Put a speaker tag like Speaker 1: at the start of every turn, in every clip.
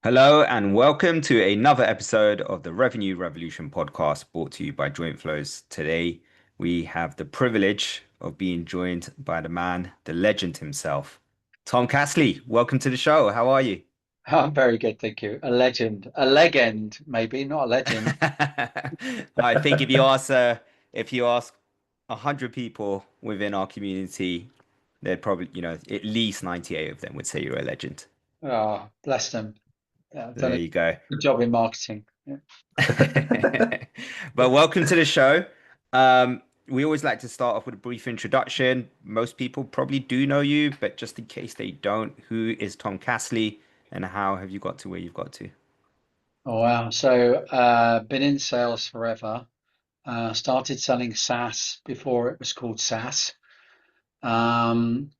Speaker 1: Hello and welcome to another episode of the Revenue Revolution podcast brought to you by Joint Flows. Today, we have the privilege of being joined by the man, the legend himself, Tom Castley. Welcome to the show. How are you?
Speaker 2: I'm very good, thank you. A legend, maybe not a legend.
Speaker 1: I think if you ask 100 people within our community, they'd probably, at least 98 of them would say you're a legend.
Speaker 2: Oh, bless them. Yeah, I've done
Speaker 1: There
Speaker 2: a
Speaker 1: you go.
Speaker 2: good job in marketing. Yeah.
Speaker 1: But welcome to the show. We always like to start off with a brief introduction. Most people probably do know you, but just in case they don't, who is Tom Castley and how have you got to where you've got to?
Speaker 2: Oh wow. Been in sales forever. Started selling SaaS before it was called SaaS. Um,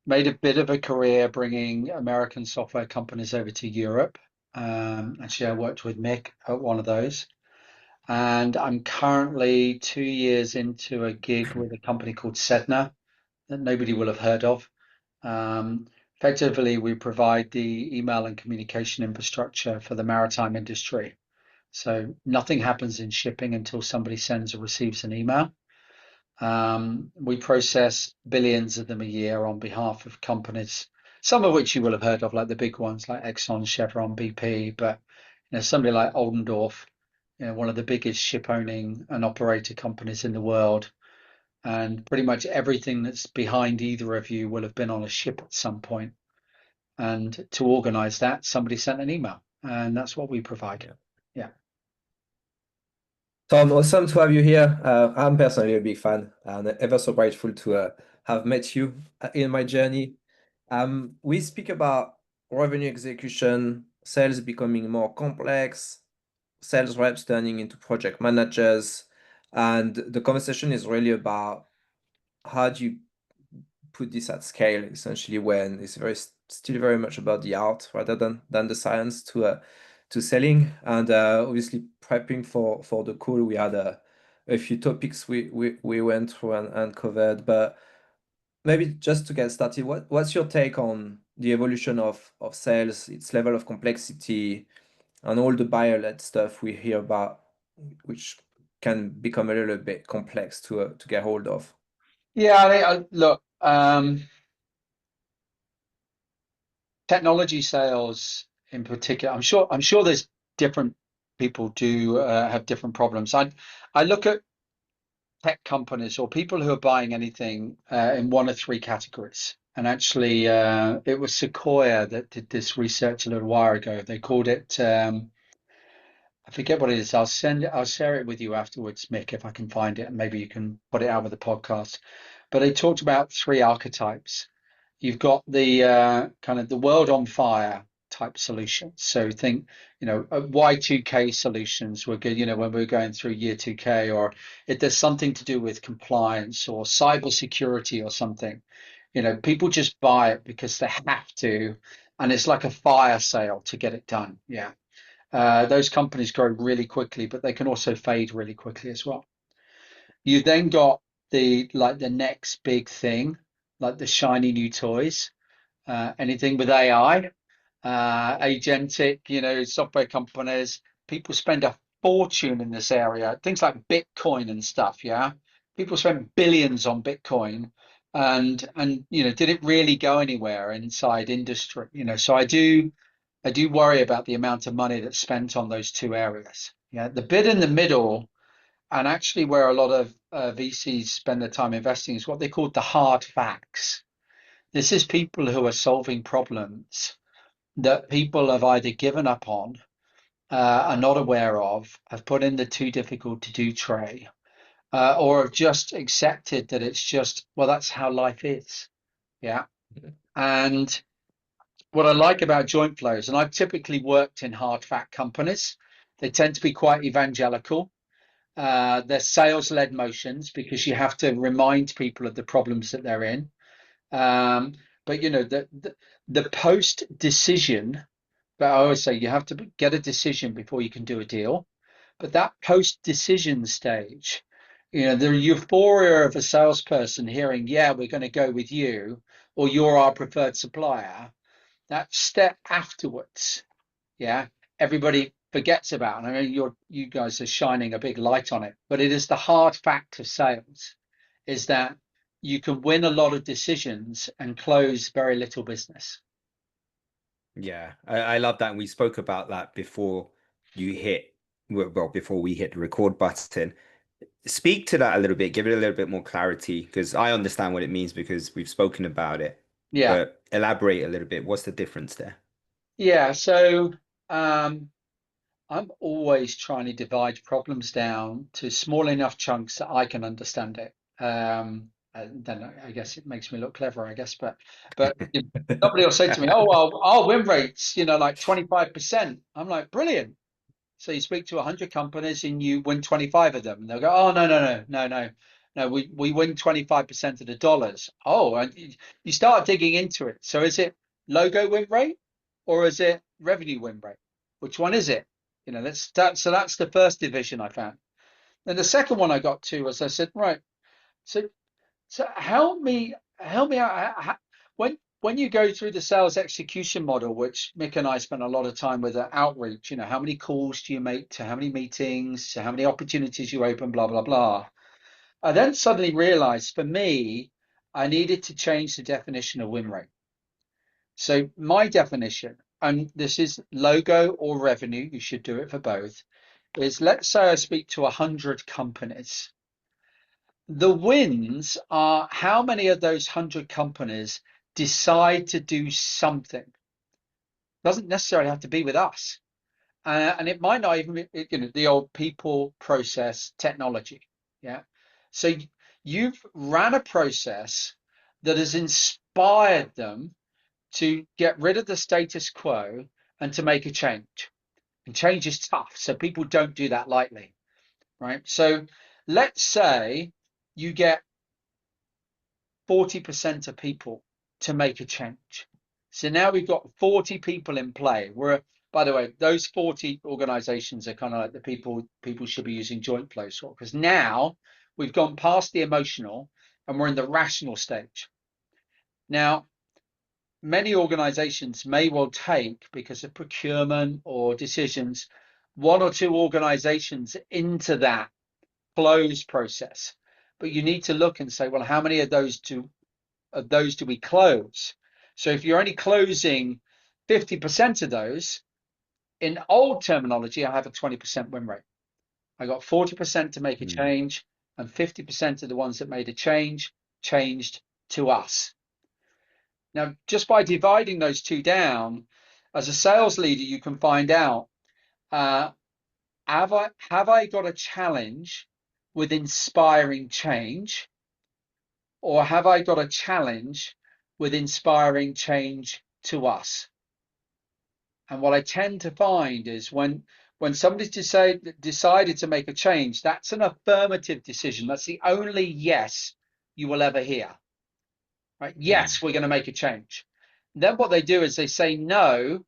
Speaker 2: Made a bit of a career bringing American software companies over to Europe. Actually, I worked with Mick at one of those. And I'm currently 2 years into a gig with a company called Sedna that nobody will have heard of. Um, Effectively, we provide the email and communication infrastructure for the maritime industry. So nothing happens in shipping until somebody sends or receives an email. We process billions of them a year on behalf of companies, some of which you will have heard of, like the big ones like Exxon, Chevron, BP, but somebody like Oldendorf, one of the biggest ship owning and operator companies in the world, and pretty much everything that's behind either of you will have been on a ship at some point. And to organize that, somebody sent an email, and that's what we provide. Yeah.
Speaker 3: Tom, awesome to have you here. I'm personally a big fan and ever so grateful to have met you in my journey. We speak about revenue execution, sales becoming more complex, sales reps turning into project managers, and the conversation is really about how do you put this at scale, essentially, when it's still very much about the art rather than the science to selling. And obviously prepping for the call, we had a few topics we went through and covered. But maybe just to get started, what's your take on the evolution of sales, its level of complexity, and all the buyer-led stuff we hear about, which can become a little bit complex to get hold of?
Speaker 2: Yeah, look, technology sales in particular, I'm sure there's different people do have different problems. I look at tech companies or people who are buying anything in one of three categories. And actually, it was Sequoia that did this research a little while ago. They called it, I forget what it is. I'll share it with you afterwards, Mick, if I can find it, and maybe you can put it out with the podcast. But they talked about three archetypes. You've got the kind of the world on fire type solutions. So think, Y2K solutions were good, when we were going through year 2K, or if there's something to do with compliance or cyber security or something, people just buy it because they have to, and it's like a fire sale to get it done. Yeah. Those companies grow really quickly, but they can also fade really quickly as well. You then got the next big thing, like the shiny new toys, anything with AI, agentic, software companies. People spend a fortune in this area. Things like Bitcoin and stuff. Yeah, people spend billions on Bitcoin, and did it really go anywhere inside industry? So I do worry about the amount of money that's spent on those two areas. Yeah, the bit in the middle, and actually where a lot of VCs spend their time investing, is what they call the hard facts. This is people who are solving problems that people have either given up on, are not aware of, have put in the too difficult to do tray, or have just accepted that it's just, well, that's how life is. Yeah. And what I like about joint flows, and I've typically worked in hard fact companies, they tend to be quite evangelical. They're sales led motions because you have to remind people of the problems that they're in. Um, but the post decision, but I always say you have to get a decision before you can do a deal. But that post decision stage, the euphoria of a salesperson hearing, yeah, we're going to go with you, or you're our preferred supplier, that step afterwards, yeah, everybody forgets about. And I know you guys are shining a big light on it, but it is the hard fact of sales is that you can win a lot of decisions and close very little business.
Speaker 1: Yeah, I love that. And we spoke about that before you hit, well, before we hit the record button. Speak to that a little bit, give it a little bit more clarity, because I understand what it means because we've spoken about it,
Speaker 2: Yeah.
Speaker 1: but elaborate a little bit. What's the difference there?
Speaker 2: Yeah. So I'm always trying to divide problems down to small enough chunks that I can understand it. And then I guess it makes me look clever, I guess. But somebody will say to me, "Oh well, our win rates, like 25%." I'm like, "Brilliant." So you speak to 100 companies and you win 25 of them, and they'll go, "Oh no, no, no, no, no, no. We win 25% of the dollars." Oh, and you start digging into it. So is it logo win rate or is it revenue win rate? Which one is it? So that's the first division I found. Then the second one I got to was I said, right, so help me out. When you go through the sales execution model, which Mick and I spent a lot of time with outreach, how many calls do you make to how many meetings, to how many opportunities you open, blah, blah, blah. I then suddenly realized for me, I needed to change the definition of win rate. So my definition, and this is logo or revenue, you should do it for both, is let's say I speak to 100 companies. The wins are how many of those 100 companies decide to do something. Doesn't necessarily have to be with us. And it might not even be, the old people, process, technology. Yeah. So you've ran a process that has inspired them to get rid of the status quo and to make a change. And change is tough. So people don't do that lightly. Right. So let's say you get 40% of people to make a change. So now we've got 40 people in play. By the way, those 40 organizations are kind of like the people should be using joint flows for, because now we've gone past the emotional and we're in the rational stage. Now, many organizations may well take, because of procurement or decisions, one or two organizations into that close process. But you need to look and say, well, how many of those do we close? So if you're only closing 50% of those, in old terminology, I have a 20% win rate. I got 40% to make a change, and 50% of the ones that made a change changed to us. Now, just by dividing those two down, as a sales leader, you can find out, have I got a challenge with inspiring change, or have I got a challenge with inspiring change to us? And what I tend to find is when somebody's decided to make a change, that's an affirmative decision. That's the only yes you will ever hear. Right? Yes, we're going to make a change. Then what they do is they say no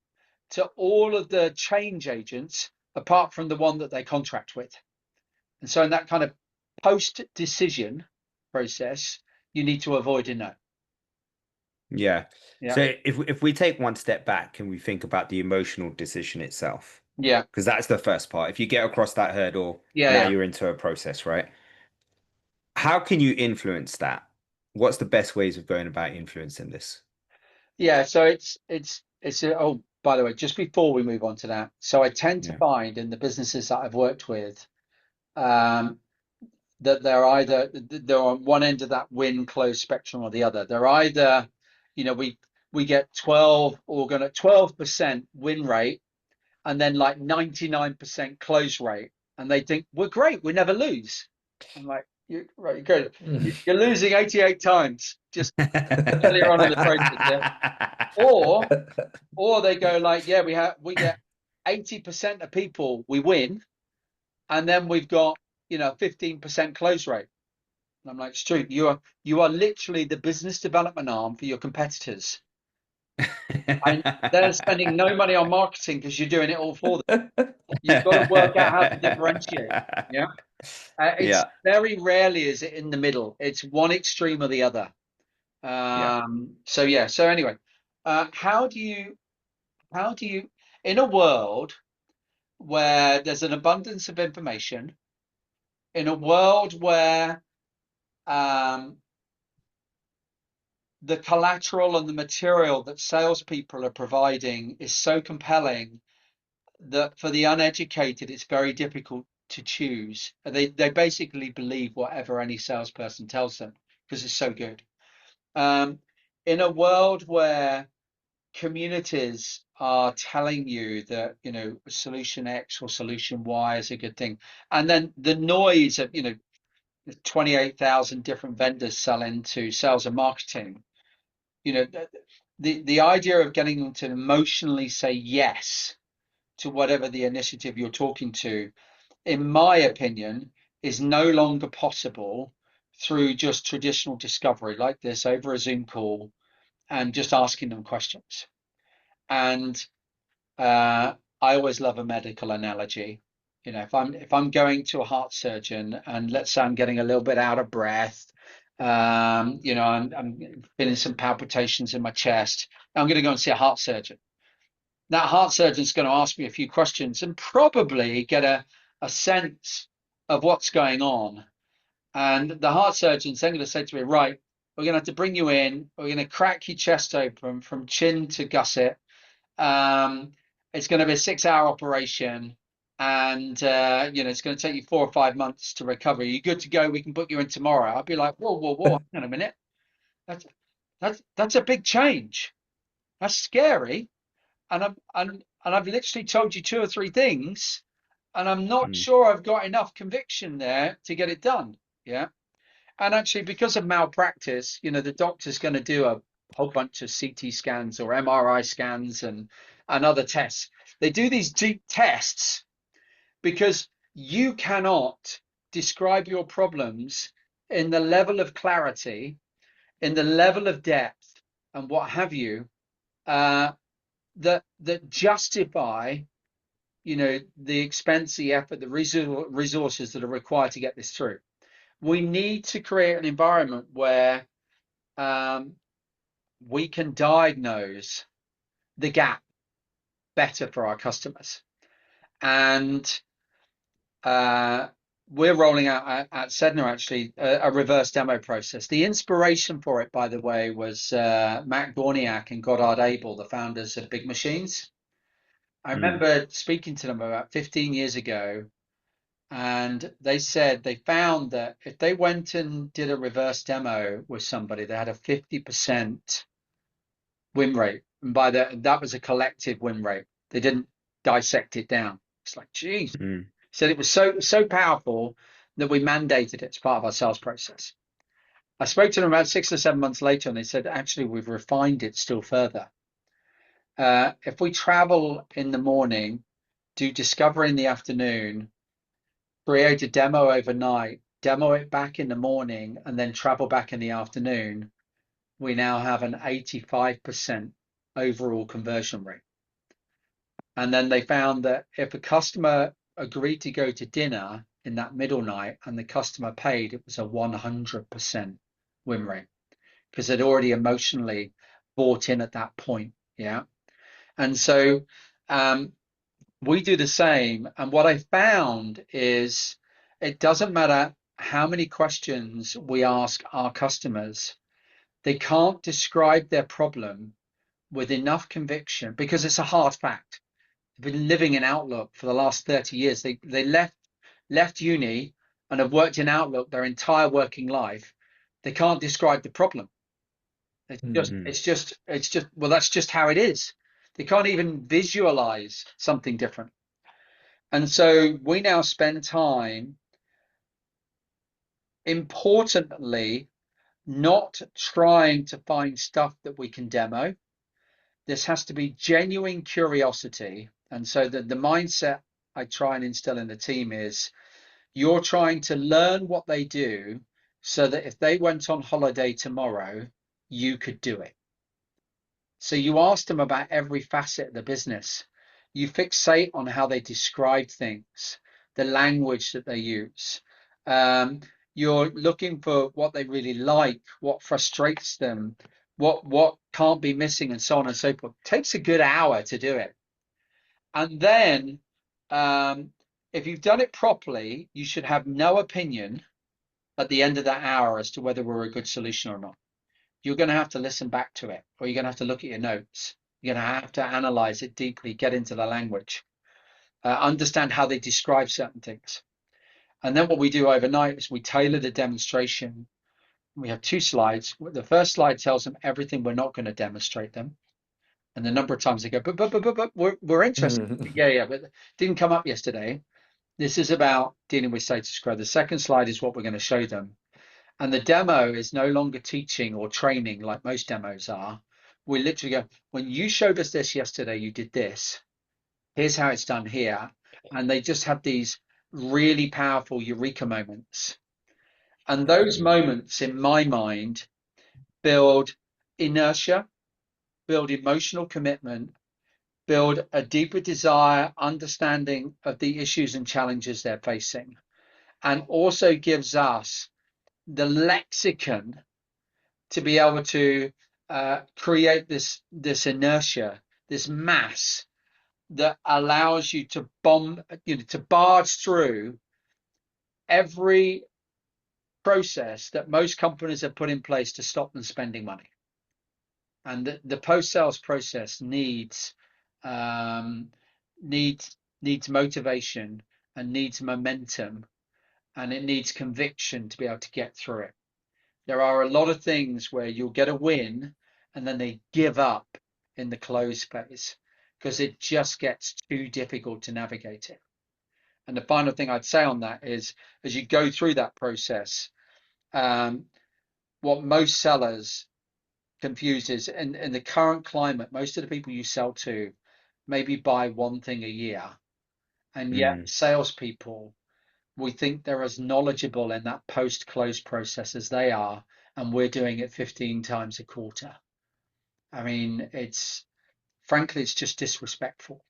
Speaker 2: to all of the change agents apart from the one that they contract with. And so in that kind of post-decision process, you need to avoid a no.
Speaker 1: Yeah.
Speaker 2: Yeah.
Speaker 1: So if we take one step back and we think about the emotional decision itself,
Speaker 2: Yeah.
Speaker 1: because that's the first part. If you get across that hurdle,
Speaker 2: Yeah.
Speaker 1: now
Speaker 2: Yeah.
Speaker 1: you're into a process, right? How can you influence that? What's the best ways of going about influencing this?
Speaker 2: Yeah. So oh, by the way, just before we move on to that, so I tend to
Speaker 1: Yeah.
Speaker 2: find in the businesses that I've worked with, um, that they're on one end of that win close spectrum or the other. They're either, we get 12% win rate and then like 99% close rate, and they think we're great, we never lose. I'm like, right, good. You're losing 88 times just earlier on in the process, yeah. Or they go like, yeah, we get 80% of people we win, and then we've got 15% close rate. And I'm like, Stu, you are literally the business development arm for your competitors. And they're spending no money on marketing because you're doing it all for them. You've got to work out how to differentiate. Yeah. It's
Speaker 1: Yeah.
Speaker 2: very rarely is it in the middle. It's one extreme or the other.
Speaker 1: Yeah.
Speaker 2: So yeah. So anyway, how do you how do you, in a world where there's an abundance of information, in a world where um, the collateral and the material that salespeople are providing is so compelling that for the uneducated, it's very difficult to choose. They basically believe whatever any salesperson tells them because it's so good. In a world where communities are telling you that, you know, solution X or solution Y is a good thing, and then the noise of, you know, 28,000 different vendors sell into sales and marketing, you know, the idea of getting them to emotionally say yes to whatever the initiative you're talking to, in my opinion, is no longer possible through just traditional discovery like this over a Zoom call and just asking them questions. And I always love a medical analogy. You know, if I'm going to a heart surgeon and let's say I'm getting a little bit out of breath, you know, I'm feeling some palpitations in my chest, I'm going to go and see a heart surgeon. That heart surgeon's going to ask me a few questions and probably get a sense of what's going on. And the heart surgeon's then going to say to me, right, we're going to have to bring you in. We're going to crack your chest open from chin to gusset. It's going to be a 6-hour operation. And, you know, it's going to take you 4 or 5 months to recover. You're good to go. We can book you in tomorrow. I'll be like, whoa, whoa, whoa, hang on a minute. That's a big change. That's scary. And I've literally told you 2 or 3 things, and I'm not sure I've got enough conviction there to get it done. Yeah. And actually, because of malpractice, you know, the doctor's going to do a whole bunch of CT scans or MRI scans and other tests. They do these deep tests because you cannot describe your problems in the level of clarity, in the level of depth, and what have you, that justify, you know, the expense, the effort, the resources that are required to get this through. We need to create an environment where we can diagnose the gap better for our customers. And we're rolling out at Sedna actually a reverse demo process. The inspiration for it, by the way, was Matt Gorniak and Goddard Abel, the founders of Big Machines. I remember speaking to them about 15 years ago, and they said they found that if they went and did a reverse demo with somebody, they had a 50% win rate. And by that was a collective win rate. They didn't dissect it down. It's like, geez. Said it was so powerful that we mandated it as part of our sales process. I spoke to them about 6 or 7 months later, and they said, actually, we've refined it still further. If we travel in the morning, do discovery in the afternoon, create a demo overnight, demo it back in the morning, and then travel back in the afternoon, we now have an 85% overall conversion rate. And then they found that if a customer agreed to go to dinner in that middle night and the customer paid, it was a 100% win rate because they'd already emotionally bought in at that point. Yeah. And so we do the same. And what I found is it doesn't matter how many questions we ask our customers, they can't describe their problem with enough conviction because it's a hard fact. They've been living in Outlook for the last 30 years. They left uni and have worked in Outlook their entire working life. They can't describe the problem. It's just well, that's just how it is. They can't even visualize something different. And so we now spend time, importantly, not trying to find stuff that we can demo. This has to be genuine curiosity. And so the mindset I try and instill in the team is you're trying to learn what they do so that if they went on holiday tomorrow, you could do it. So you ask them about every facet of the business. You fixate on how they describe things, the language that they use. You're looking for what they really like, what frustrates them, what can't be missing, and so on and so forth. It takes a good hour to do it. And then if you've done it properly, you should have no opinion at the end of that hour as to whether we're a good solution or not. You're going to have to listen back to it, or you're going to have to look at your notes. You're going to have to analyze it deeply, get into the language, understand how they describe certain things. And then what we do overnight is we tailor the demonstration. We have 2 slides. The first slide tells them everything we're not going to demonstrate them. And the number of times they go, but we're interested. Yeah, but it didn't come up yesterday. This is about dealing with status quo. The second slide is what we're going to show them. And the demo is no longer teaching or training like most demos are. We literally go, when you showed us this yesterday, you did this. Here's how it's done here. And they just have these really powerful eureka moments. And those moments, in my mind, build inertia, build emotional commitment, build a deeper desire, understanding of the issues and challenges they're facing, and also gives us the lexicon to be able to create this inertia, this mass that allows you to to barge through every process that most companies have put in place to stop them spending money. And the post-sales process um, needs motivation and needs momentum, and it needs conviction to be able to get through it. There are a lot of things where you'll get a win and then they give up in the close phase because it just gets too difficult to navigate it. And the final thing I'd say on that is, as you go through that process, what most sellers confuse is in the current climate, most of the people you sell to maybe buy one thing a year. And yet salespeople, we think they're as knowledgeable in that post-close process as they are, and we're doing it 15 times a quarter. I mean, frankly, it's just disrespectful.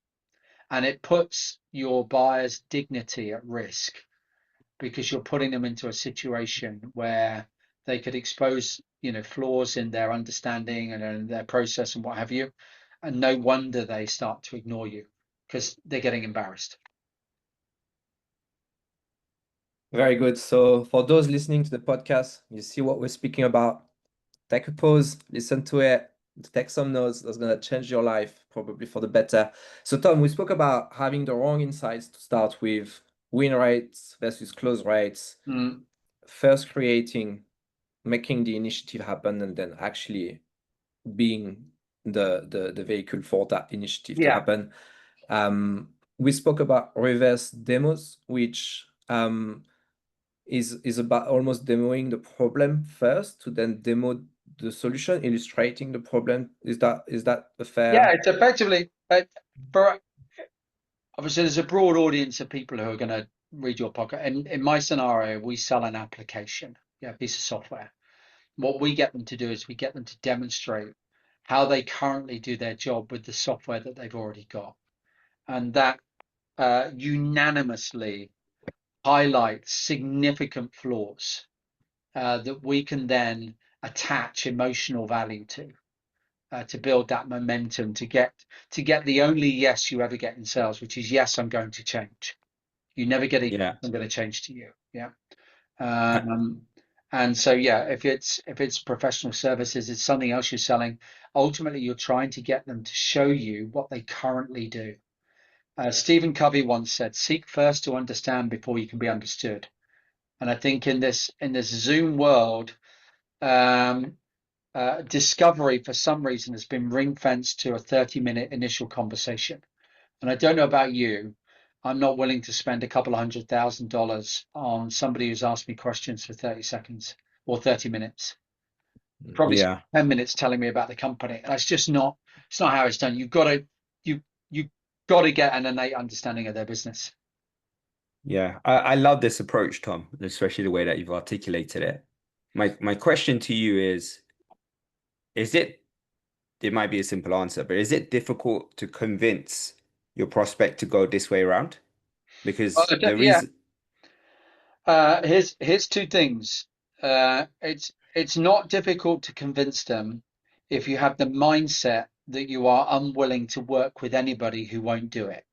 Speaker 2: And it puts your buyer's dignity at risk because you're putting them into a situation where they could expose, flaws in their understanding and in their process and what have you. And no wonder they start to ignore you because they're getting embarrassed.
Speaker 3: Very good. So for those listening to the podcast, you see what we're speaking about. Take a pause, listen to it, take some notes. That's going to change your life, probably for the better. So Tom, we spoke about having the wrong insights to start with, win rates versus close rates, first making the initiative happen, and then actually being the vehicle for that initiative to happen. We spoke about reverse demos, which is about almost demoing the problem first to then demo the solution, illustrating the problem. Is that a fair?
Speaker 2: Yeah, it's effectively, obviously there's a broad audience of people who are going to read your podcast. And in my scenario, we sell an application, a piece of software. What we get them to do is we get them to demonstrate how they currently do their job with the software that they've already got. And that unanimously highlights significant flaws that we can then attach emotional value to build that momentum to get the only yes you ever get in sales, which is yes, I'm going to change. You never get a yes, I'm going to change to you. Yeah. And so, if it's professional services, it's something else you're selling. Ultimately, you're trying to get them to show you what they currently do. Stephen Covey once said, "Seek first to understand before you can be understood." And I think in this Zoom world, discovery for some reason has been ring fenced to a 30-minute initial conversation. And I don't know about you, I'm not willing to spend a couple of $100,000 on somebody who's asked me questions for 30 seconds or 30 minutes. Probably 10 minutes telling me about the company. And it's just not, it's not how it's done. You've got to get an innate understanding of their business.
Speaker 1: Yeah, I love this approach, Tom, especially the way that you've articulated it. My question to you is it might be a simple answer, but is it difficult to convince your prospect to go this way around? Because the reason
Speaker 2: here's 2 things. It's not difficult to convince them if you have the mindset that you are unwilling to work with anybody who won't do it.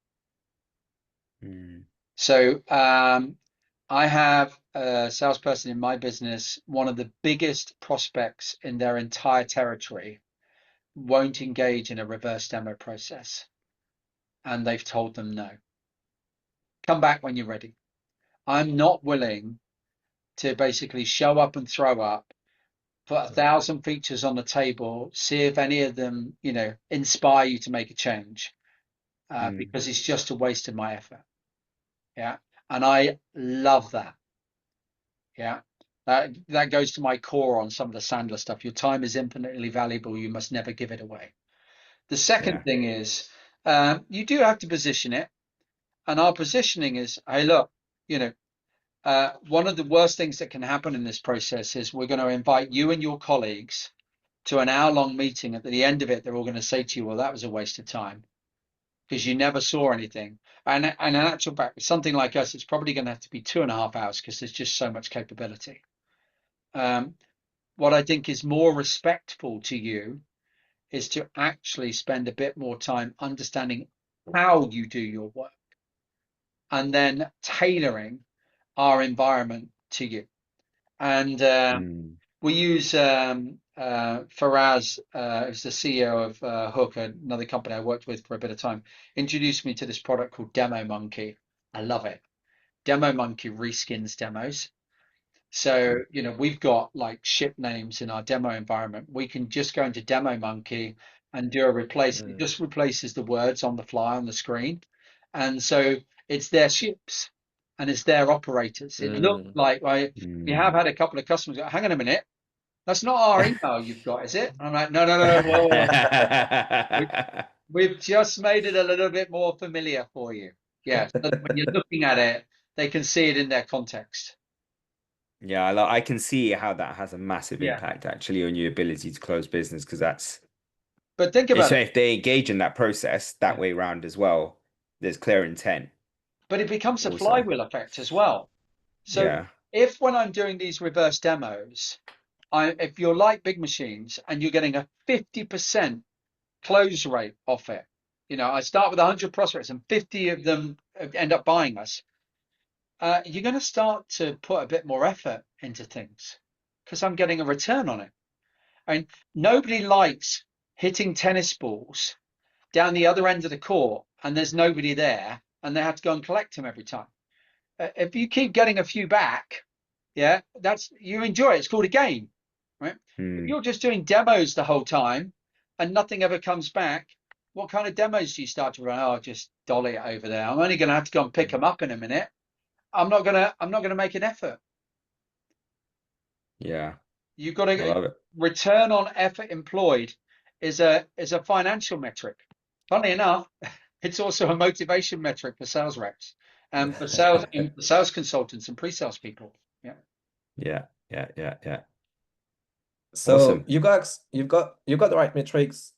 Speaker 1: Mm.
Speaker 2: So I have a salesperson in my business, one of the biggest prospects in their entire territory won't engage in a reverse demo process. And they've told them no. Come back when you're ready. I'm not willing to basically show up and throw up, put 1,000 features on the table, see if any of them, inspire you to make a change,
Speaker 1: Mm.
Speaker 2: because it's just a waste of my effort. Yeah. And I love that. Yeah. That goes to my core on some of the Sandler stuff. Your time is infinitely valuable. You must never give it away. The second
Speaker 1: Yeah.
Speaker 2: thing is, you do have to position it. And our positioning is, hey, look, one of the worst things that can happen in this process is we're going to invite you and your colleagues to an hour-long meeting. At the end of it, they're all going to say to you, well, that was a waste of time because you never saw anything. And in actual fact, something like us, it's probably going to have to be 2.5 hours because there's just so much capability. What I think is more respectful to you is to actually spend a bit more time understanding how you do your work and then tailoring our environment to you. And
Speaker 1: Mm.
Speaker 2: we use Faraz, who's the CEO of Hook, another company I worked with for a bit of time, introduced me to this product called Demo Monkey. I love it. Demo Monkey reskins demos. So, we've got like ship names in our demo environment. We can just go into Demo Monkey and do a replace. It
Speaker 3: Mm.
Speaker 2: just replaces the words on the fly on the screen. And so it's their ships and it's their operators. It looked
Speaker 3: Mm.
Speaker 2: like we have
Speaker 1: Mm.
Speaker 2: had a couple of customers go, hang on a minute, that's not our email you've got, is it? And I'm like, no, no, no, no. Whoa. We, we've just made it a little bit more familiar for you. Yeah. So that when you're looking at it, they can see it in their context.
Speaker 1: Yeah, I can see how that has a massive
Speaker 2: Yeah.
Speaker 1: impact actually on your ability to close business because that's
Speaker 2: But think about
Speaker 1: so
Speaker 2: it.
Speaker 1: if they engage in that process that
Speaker 2: Yeah.
Speaker 1: way round as well, there's clear intent
Speaker 2: But it becomes a
Speaker 1: also.
Speaker 2: flywheel effect as well. So
Speaker 1: Yeah.
Speaker 2: if when I'm doing these reverse demos, if you're like big machines and you're getting a 50% close rate off it, I start with 100 prospects and 50 of them end up buying us. You're going to start to put a bit more effort into things because I'm getting a return on it. And nobody likes hitting tennis balls down the other end of the court and there's nobody there and they have to go and collect them every time. If you keep getting a few back, yeah, you enjoy it. It's called a game, right? If
Speaker 1: Mm.
Speaker 2: you're just doing demos the whole time and nothing ever comes back, what kind of demos do you start to run? Oh, just dolly it over there. I'm only going to have to go and pick them up in a minute. I'm not gonna make an effort.
Speaker 1: Yeah.
Speaker 2: You've got
Speaker 1: I
Speaker 2: to
Speaker 1: love it.
Speaker 2: return on effort employed is a financial metric. Funnily enough, it's also a motivation metric for sales reps and for sales consultants and pre-sales people. Yeah.
Speaker 1: Yeah. Yeah. Yeah. Yeah.
Speaker 3: So
Speaker 1: Awesome.
Speaker 3: you've got the right metrics.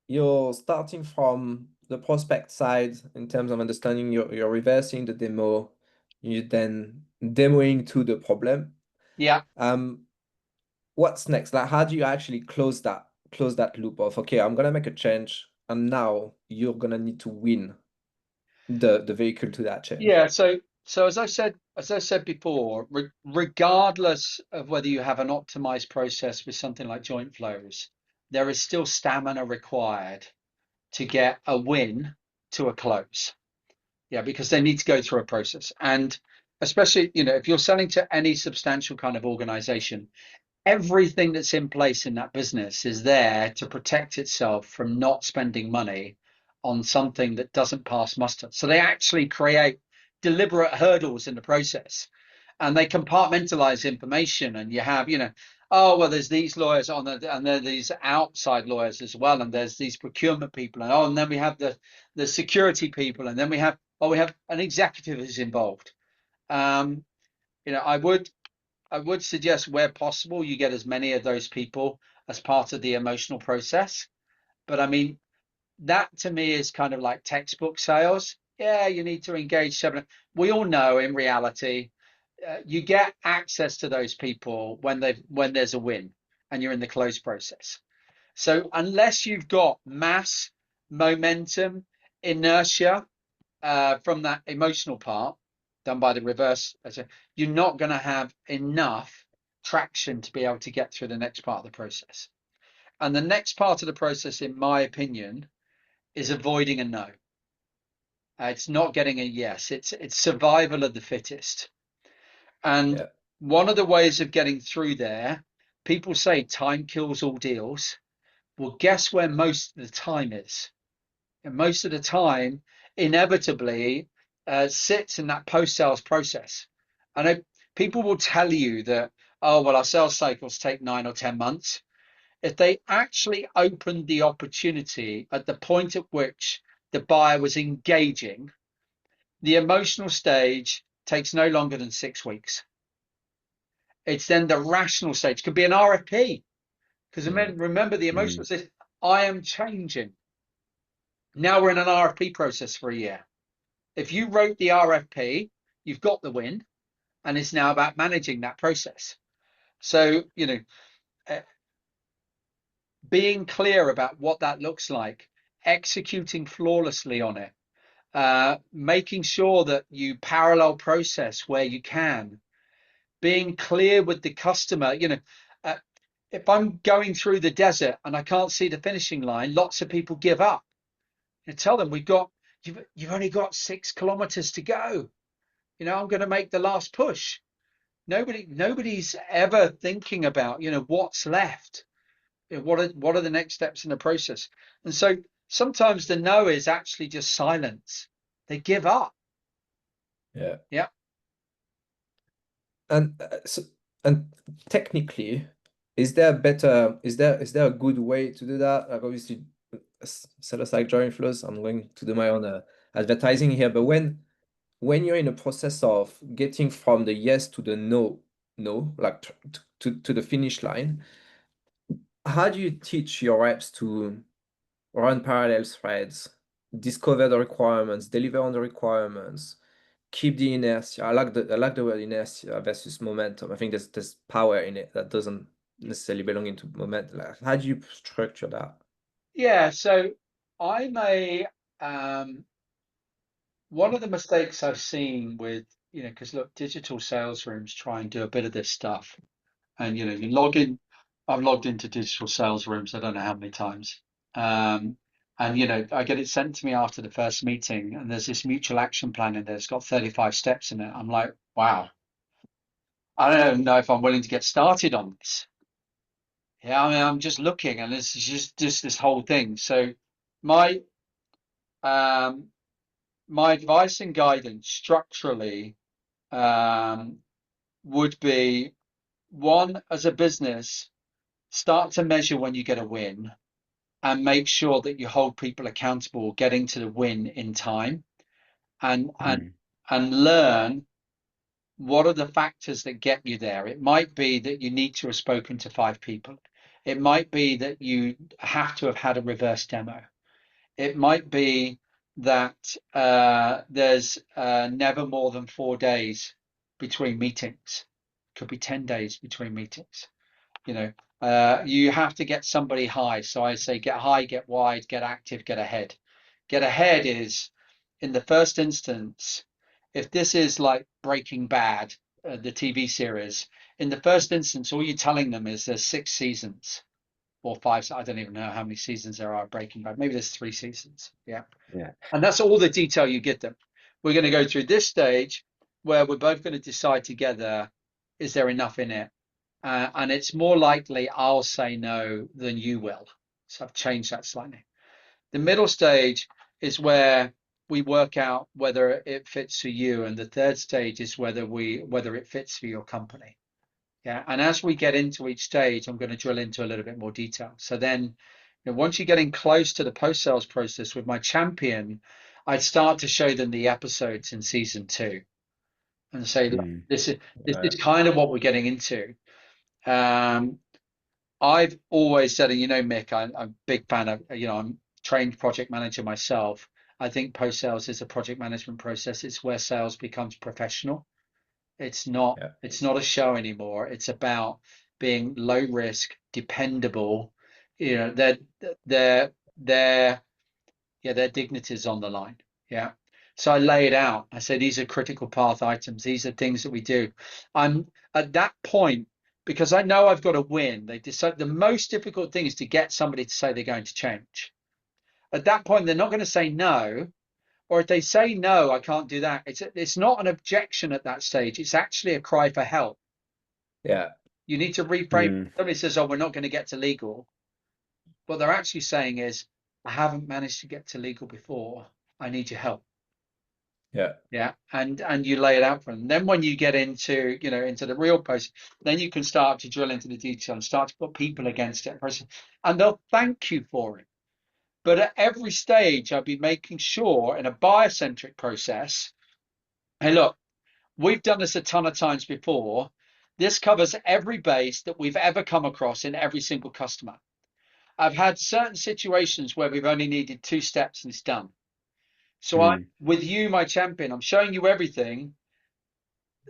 Speaker 3: You're starting from the prospect side in terms of understanding you're reversing the demo, you then demoing to the problem.
Speaker 2: Yeah.
Speaker 3: Um, what's next? Like how do you actually close that loop of okay, I'm gonna make a change and now you're gonna need to win the vehicle to that change.
Speaker 2: Yeah. So as I said before, regardless of whether you have an optimized process with something like joint flows, there is still stamina required to get a win to a close. Yeah, because they need to go through a process. And especially, if you're selling to any substantial kind of organization, everything that's in place in that business is there to protect itself from not spending money on something that doesn't pass muster. So they actually create deliberate hurdles in the process and they compartmentalize information. And you have, oh, well, there's these lawyers on the, and there are these outside lawyers as well. And there's these procurement people. And and then we have the security people. And then we have an executive who's involved. Um, I would suggest where possible, you get as many of those people as part of the emotional process. But I mean, that to me is kind of like textbook sales. Yeah, you need to engage seven. We all know in reality, you get access to those people when there's a win and you're in the close process. So unless you've got mass, momentum, inertia from that emotional part done by the reverse, you're not going to have enough traction to be able to get through the next part of the process. And the next part of the process, in my opinion, is avoiding a no. It's not getting a yes. It's survival of the fittest. And
Speaker 3: Yeah.
Speaker 2: one of the ways of getting through there, people say time kills all deals. Well, guess where most of the time is? And most of the time, inevitably, sits in that post-sales process. I know people will tell you that, oh, well, our sales cycles take 9 or 10 months. If they actually opened the opportunity at the point at which the buyer was engaging, the emotional stage takes no longer than 6 weeks. It's then the rational stage, could be an RFP, because remember the emotional stage, I am changing. Now we're in an RFP process for a year. If you wrote the RFP, you've got the win, and it's now about managing that process. So, being clear about what that looks like, executing flawlessly on it, making sure that you parallel process where you can, being clear with the customer. If I'm going through the desert and I can't see the finishing line, lots of people give up. Tell them you've only got 6 kilometers to go. I'm going to make the last push. Nobody's ever thinking about, what's left. What are the next steps in the process? And so sometimes the no is actually just silence. They give up.
Speaker 3: Yeah.
Speaker 2: Yeah.
Speaker 3: And and technically, is there a good way to do that? Like obviously, sellers like drawing flows. I'm going to do my own advertising here, but when you're in a process of getting from the yes to the no, like to the finish line, how do you teach your reps to run parallel threads, discover the requirements, deliver on the requirements, keep the inertia? I like the word inertia versus momentum. I think there's power in it that doesn't necessarily belong into momentum. Like, how do you structure that?
Speaker 2: Yeah. So I'm one of the mistakes I've seen with, because look, digital sales rooms try and do a bit of this stuff. And, you log in, I've logged into digital sales rooms, I don't know how many times. And, I get it sent to me after the first meeting, and there's this mutual action plan in there. It's got 35 steps in it. I'm like, wow, I don't know if I'm willing to get started on this. Yeah, I mean, I'm just looking, and this is just this whole thing. So my um, my advice and guidance structurally would be, one, as a business, start to measure when you get a win and make sure that you hold people accountable getting to the win in time, and and
Speaker 1: Mm.
Speaker 2: and learn what are the factors that get you there. It might be that you need to have spoken to 5 people. It might be that you have to have had a reverse demo. It might be that there's never more than 4 days between meetings. Could be 10 days between meetings. You have to get somebody high. So I say get high, get wide, get active, get ahead. Get ahead is, in the first instance, if this is like Breaking Bad, the TV series, in the first instance, all you're telling them is there's 6 seasons or five. I don't even know how many seasons there are of Breaking Bad. Maybe there's 3 seasons. Yeah.
Speaker 1: Yeah.
Speaker 2: And that's all the detail you get them. We're going to go through this stage where we're both going to decide together, is there enough in it? And it's more likely I'll say no than you will. So I've changed that slightly. The middle stage is where we work out whether it fits for you, and the third stage is whether it fits for your company. Yeah. And as we get into each stage, I'm going to drill into a little bit more detail. So then, once you're getting close to the post-sales process with my champion, I'd start to show them the episodes in season 2 and say, look,
Speaker 1: Mm.
Speaker 2: this is kind of what we're getting into. I've always said, and Mick, I'm a big fan of, I'm trained project manager myself. I think post-sales is a project management process. It's where sales becomes professional. It's not
Speaker 3: Yeah.
Speaker 2: it's not a show anymore. It's about being low risk, dependable, you know, their dignity is on the line. Yeah. So I lay it out. I say these are critical path items. These are things that we do. I'm at that point because I know I've got to win. They decide the most difficult thing is to get somebody to say they're going to change. At that point, they're not going to say no, or if they say no, I can't do that. It's not an objection at that stage. It's actually a cry for help.
Speaker 3: Yeah.
Speaker 2: You need to reframe. Somebody says, "Oh, we're not going to get to legal." What they're actually saying is, "I haven't managed to get to legal before. I need your help."
Speaker 3: Yeah.
Speaker 2: Yeah, and you lay it out for them. Then when you get into into the real post, then you can start to drill into the detail and start to put people against it, and they'll thank you for it. But at every stage, I'll be making sure in a buyer-centric process, hey, look, we've done this a ton of times before. This covers every base that we've ever come across in every single customer. I've had certain situations where we've only needed 2 steps and it's done. So with you, my champion, I'm showing you everything.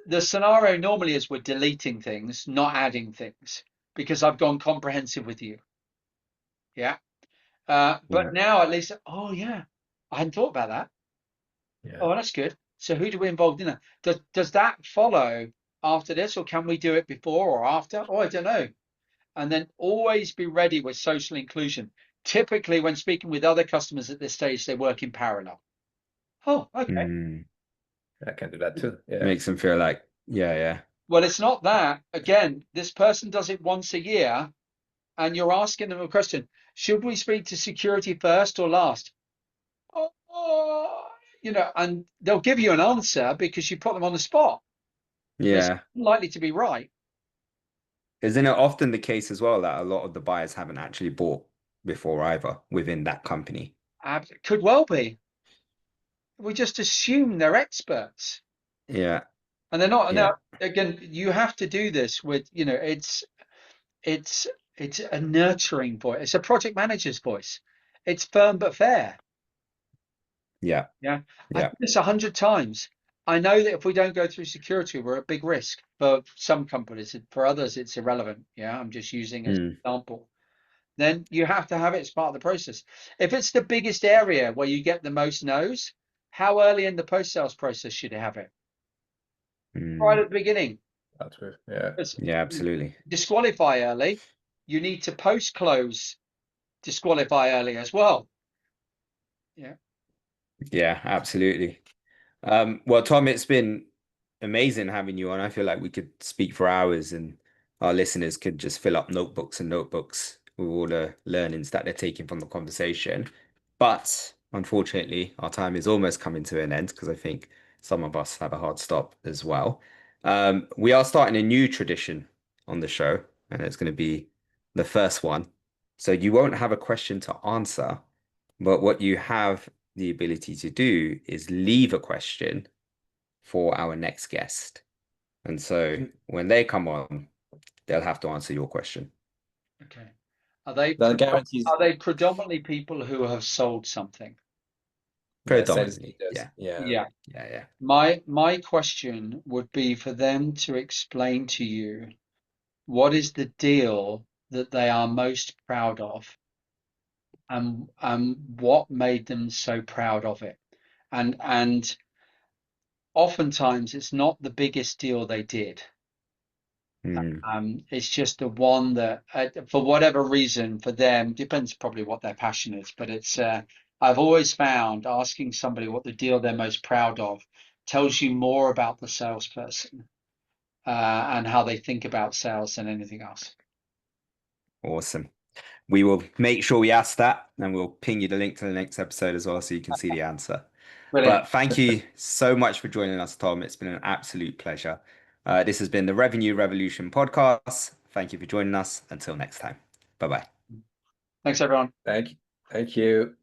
Speaker 2: The scenario normally is we're deleting things, not adding things, because I've gone comprehensive with you. Yeah. But now at least, oh yeah, I hadn't thought about that.
Speaker 3: Yeah.
Speaker 2: Oh, that's good. So who do we involve in that? Does that follow after this, or can we do it before or after? Oh, I don't know. And then always be ready with social inclusion. Typically, when speaking with other customers at this stage, they work in parallel. Oh, okay.
Speaker 3: I can do that too. Yeah.
Speaker 1: Makes them feel like, yeah.
Speaker 2: Well, it's not that. Again, this person does it once a year, and you're asking them a question. Should we speak to security first or last? And they'll give you an answer because you put them on the spot. But it's
Speaker 1: Yeah.
Speaker 2: unlikely to be right.
Speaker 1: Isn't it often the case as well that a lot of the buyers haven't actually bought before either within that company?
Speaker 2: Could well be. We just assume they're experts,
Speaker 1: Yeah.
Speaker 2: and they're not.
Speaker 1: Yeah.
Speaker 2: Now, again, you have to do this with, it's a nurturing voice. It's a project manager's voice. It's firm but fair.
Speaker 1: Yeah.
Speaker 2: Yeah, I've
Speaker 1: Yeah.
Speaker 2: done this 100 times. I know that if we don't go through security, we're at big risk for some companies. For others, it's irrelevant. Yeah, I'm just using as an example. Then you have to have it as part of the process. If it's the biggest area where you get the most no's, how early in the post-sales process should you have it? Right at the beginning.
Speaker 3: That's true. Yeah.
Speaker 1: Yeah, absolutely.
Speaker 2: Disqualify early. You need to post-close disqualify early as well. Yeah.
Speaker 1: Yeah, absolutely. Well, Tom, it's been amazing having you on. I feel like we could speak for hours and our listeners could just fill up notebooks and notebooks with all the learnings that they're taking from the conversation. But unfortunately, our time is almost coming to an end because I think some of us have a hard stop as well. We are starting a new tradition on the show, and it's going to be the first one. So you won't have a question to answer, but what you have the ability to do is leave a question for our next guest. And so when they come on, they'll have to answer your question.
Speaker 2: Okay. Are they
Speaker 3: That guarantees
Speaker 2: predominantly people who have sold something?
Speaker 3: sales
Speaker 1: Predominantly.
Speaker 3: leaders.
Speaker 1: Yeah.
Speaker 3: Yeah.
Speaker 2: Yeah.
Speaker 1: Yeah.
Speaker 2: My question would be for them to explain to you what is the deal that they are most proud of, and what made them so proud of it. And oftentimes it's not the biggest deal they did. It's just the one that, for whatever reason, for them, depends probably what their passion is, but it's, I've always found asking somebody what the deal they're most proud of tells you more about the salesperson, and how they think about sales than anything else.
Speaker 1: Awesome. We will make sure we ask that and we'll ping you the link to the next episode as well so you can see the answer.
Speaker 2: Brilliant.
Speaker 1: But thank you so much for joining us, Tom. It's been an absolute pleasure. This has been the Revenue Revolution podcast. Thank you for joining us. Until next time. Bye bye.
Speaker 2: Thanks, everyone.
Speaker 3: Thank you.